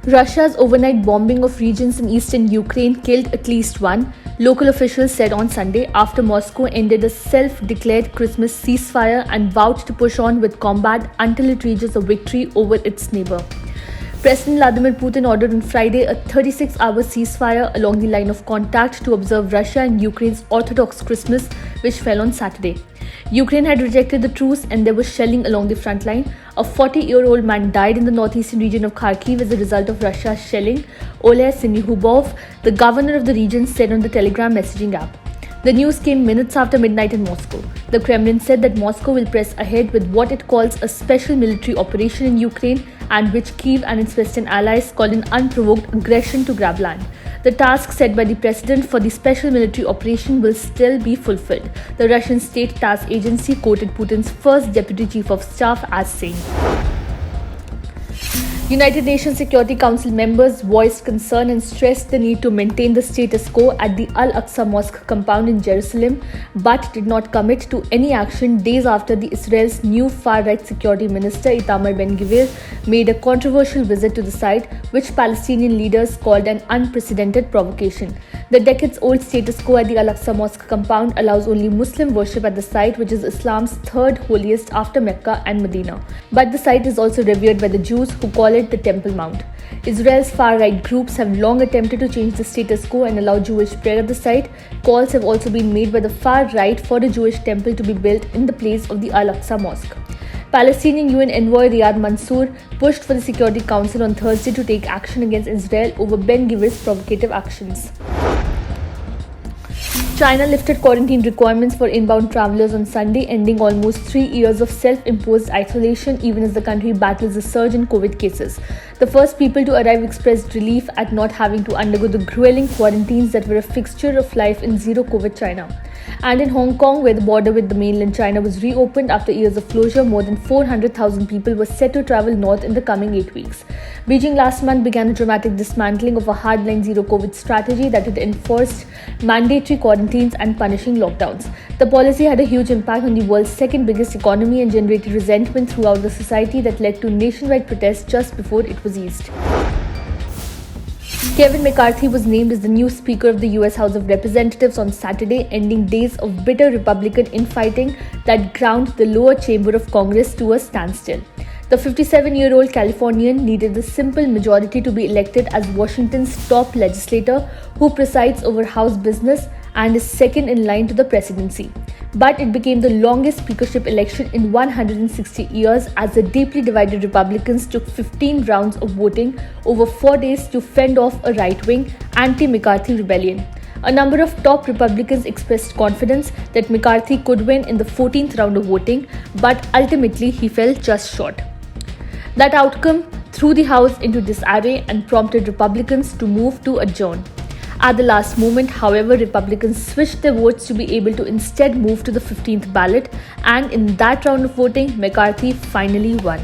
Russia's overnight bombing of regions in eastern Ukraine killed at least one, local officials said on Sunday, after Moscow ended a self-declared Christmas ceasefire and vowed to push on with combat until it reaches a victory over its neighbor. President Vladimir Putin ordered on Friday a 36-hour ceasefire along the line of contact to observe Russia and Ukraine's Orthodox Christmas, which fell on Saturday. Ukraine had rejected the truce and there was shelling along the front line. A 40-year-old man died in the northeastern region of Kharkiv as a result of Russia's shelling, Oleh Syniehubov, the governor of the region, said on the Telegram messaging app. The news came minutes after midnight in Moscow. The Kremlin said that Moscow will press ahead with what it calls a special military operation in Ukraine, and which Kyiv and its western allies called an unprovoked aggression to grab land. The task set by the president for the special military operation will still be fulfilled. The Russian state task agency quoted Putin's first deputy chief of staff as saying. United Nations Security Council members voiced concern and stressed the need to maintain the status quo at the Al-Aqsa mosque compound in Jerusalem, but did not commit to any action days after Israel's new far-right security minister Itamar Ben-Gvir made a controversial visit to the site, which Palestinian leaders called an unprecedented provocation. The decades-old status quo at the Al-Aqsa mosque compound allows only Muslim worship at the site, which is Islam's third holiest after Mecca and Medina. But the site is also revered by the Jews, who call it the Temple Mount. Israel's far-right groups have long attempted to change the status quo and allow Jewish prayer at the site. Calls have also been made by the far-right for a Jewish temple to be built in the place of the Al-Aqsa mosque. Palestinian UN envoy Riyad Mansour pushed for the Security Council on Thursday to take action against Israel over Ben-Gvir's provocative actions. China lifted quarantine requirements for inbound travelers on Sunday, ending almost 3 years of self-imposed isolation even as the country battles a surge in COVID cases. The first people to arrive expressed relief at not having to undergo the grueling quarantines that were a fixture of life in zero-COVID China. And in Hong Kong, where the border with the mainland China was reopened after years of closure, more than 400,000 people were set to travel north in the coming 8 weeks. Beijing last month began a dramatic dismantling of a hardline zero-COVID strategy that had enforced mandatory quarantines and punishing lockdowns. The policy had a huge impact on the world's second biggest economy and generated resentment throughout the society that led to nationwide protests just before it was eased. Kevin McCarthy was named as the new Speaker of the U.S. House of Representatives on Saturday, ending days of bitter Republican infighting that ground the lower chamber of Congress to a standstill. The 57-year-old Californian needed a simple majority to be elected as Washington's top legislator, who presides over House business and is second in line to the presidency. But it became the longest speakership election in 160 years as the deeply divided Republicans took 15 rounds of voting over 4 days to fend off a right-wing, anti-McCarthy rebellion. A number of top Republicans expressed confidence that McCarthy could win in the 14th round of voting, but ultimately he fell just short. That outcome threw the House into disarray and prompted Republicans to move to adjourn. At the last moment, however, Republicans switched their votes to be able to instead move to the 15th ballot, and in that round of voting, McCarthy finally won.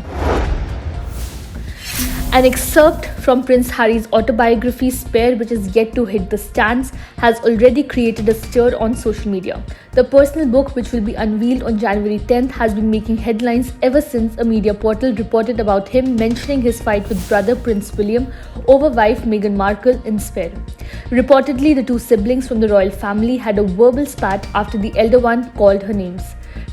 An excerpt from Prince Harry's autobiography, Spare, which is yet to hit the stands, has already created a stir on social media. The personal book, which will be unveiled on January 10th, has been making headlines ever since a media portal reported about him mentioning his fight with brother Prince William over wife Meghan Markle in Spare. Reportedly, the two siblings from the royal family had a verbal spat after the elder one called her names.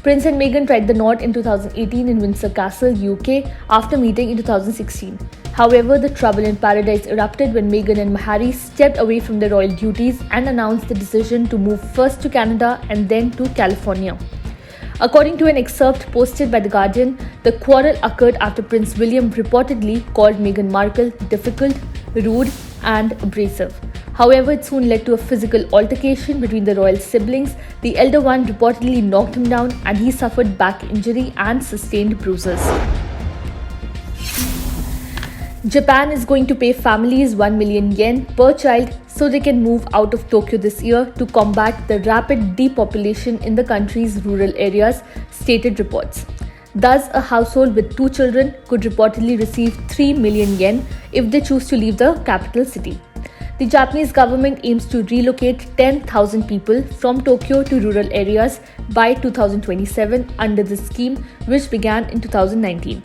Prince and Meghan tried the knot in 2018 in Windsor Castle, UK, after meeting in 2016. However, the trouble in paradise erupted when Meghan and Harry stepped away from their royal duties and announced the decision to move first to Canada and then to California. According to an excerpt posted by The Guardian, the quarrel occurred after Prince William reportedly called Meghan Markle difficult, rude, and abrasive. However, it soon led to a physical altercation between the royal siblings. The elder one reportedly knocked him down and he suffered back injury and sustained bruises. Japan is going to pay families 1 million yen per child so they can move out of Tokyo this year to combat the rapid depopulation in the country's rural areas, stated reports. Thus, a household with 2 children could reportedly receive 3 million yen if they choose to leave the capital city. The Japanese government aims to relocate 10,000 people from Tokyo to rural areas by 2027 under the scheme, which began in 2019.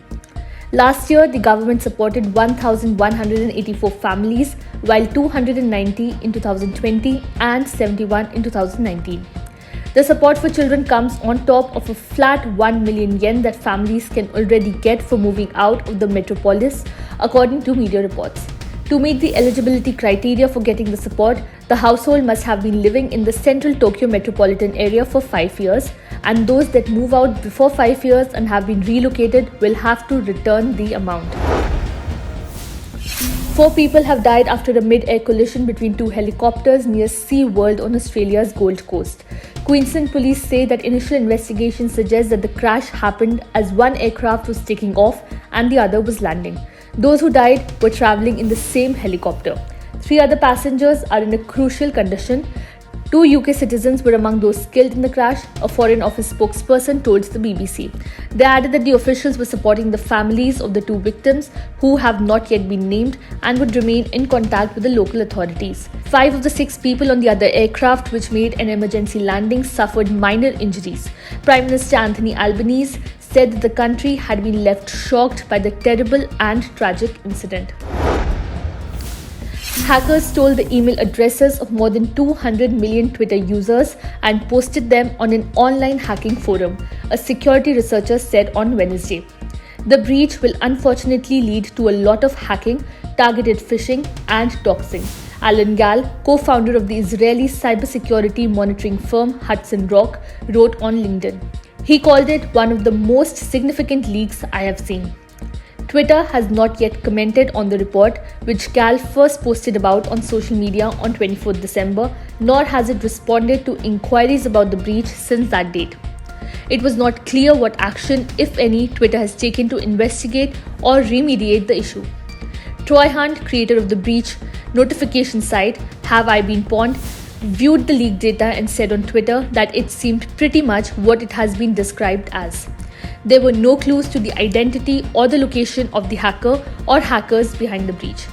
Last year, the government supported 1,184 families, while 290 in 2020 and 71 in 2019. The support for children comes on top of a flat 1 million yen that families can already get for moving out of the metropolis, according to media reports. To meet the eligibility criteria for getting the support, the household must have been living in the central Tokyo metropolitan area for 5 years, and those that move out before 5 years and have been relocated will have to return the amount. 4 people have died after a mid-air collision between 2 helicopters near SeaWorld on Australia's Gold Coast. Queensland police say that initial investigations suggest that the crash happened as one aircraft was taking off and the other was landing. Those who died were travelling in the same helicopter. 3 other passengers are in a crucial condition. 2 UK citizens were among those killed in the crash, a Foreign Office spokesperson told the BBC. They added that the officials were supporting the families of the 2 victims, who have not yet been named, and would remain in contact with the local authorities. 5 of the 6 people on the other aircraft, which made an emergency landing, suffered minor injuries. Prime Minister Anthony Albanese said that the country had been left shocked by the terrible and tragic incident. Hackers stole the email addresses of more than 200 million Twitter users and posted them on an online hacking forum, a security researcher said on Wednesday. The breach will unfortunately lead to a lot of hacking, targeted phishing, and doxing, Alan Gall, co-founder of the Israeli cybersecurity monitoring firm Hudson Rock, wrote on LinkedIn. He called it one of the most significant leaks I have seen. Twitter has not yet commented on the report, which Gall first posted about on social media on 24 December, nor has it responded to inquiries about the breach since that date. It was not clear what action, if any, Twitter has taken to investigate or remediate the issue. Troy Hunt, creator of the breach notification site Have I Been Pawned, viewed the leaked data and said on Twitter that it seemed pretty much what it has been described as. There were no clues to the identity or the location of the hacker or hackers behind the breach.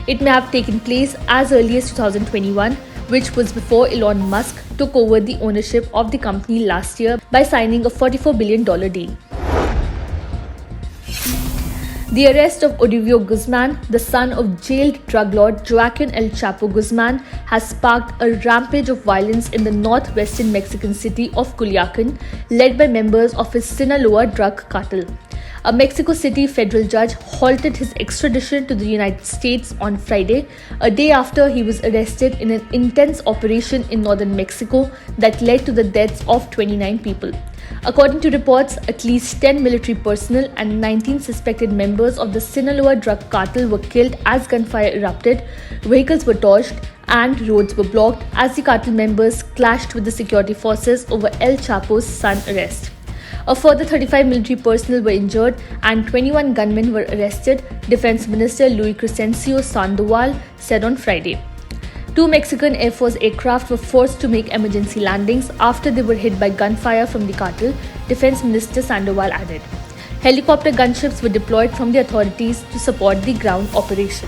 It may have taken place as early as 2021, which was before Elon Musk took over the ownership of the company last year by signing a $44 billion deal. The arrest of Ovidio Guzman, the son of jailed drug lord Joaquin El Chapo Guzman, has sparked a rampage of violence in the northwestern Mexican city of Culiacan, led by members of his Sinaloa drug cartel. A Mexico City federal judge halted his extradition to the United States on Friday, a day after he was arrested in an intense operation in northern Mexico that led to the deaths of 29 people. According to reports, at least 10 military personnel and 19 suspected members of the Sinaloa drug cartel were killed as gunfire erupted, vehicles were torched, and roads were blocked as the cartel members clashed with the security forces over El Chapo's son's arrest. A further 35 military personnel were injured and 21 gunmen were arrested, Defense Minister Luis Crescencio Sandoval said on Friday. 2 Mexican Air Force aircraft were forced to make emergency landings after they were hit by gunfire from the cartel, Defense Minister Sandoval added. Helicopter gunships were deployed from the authorities to support the ground operation.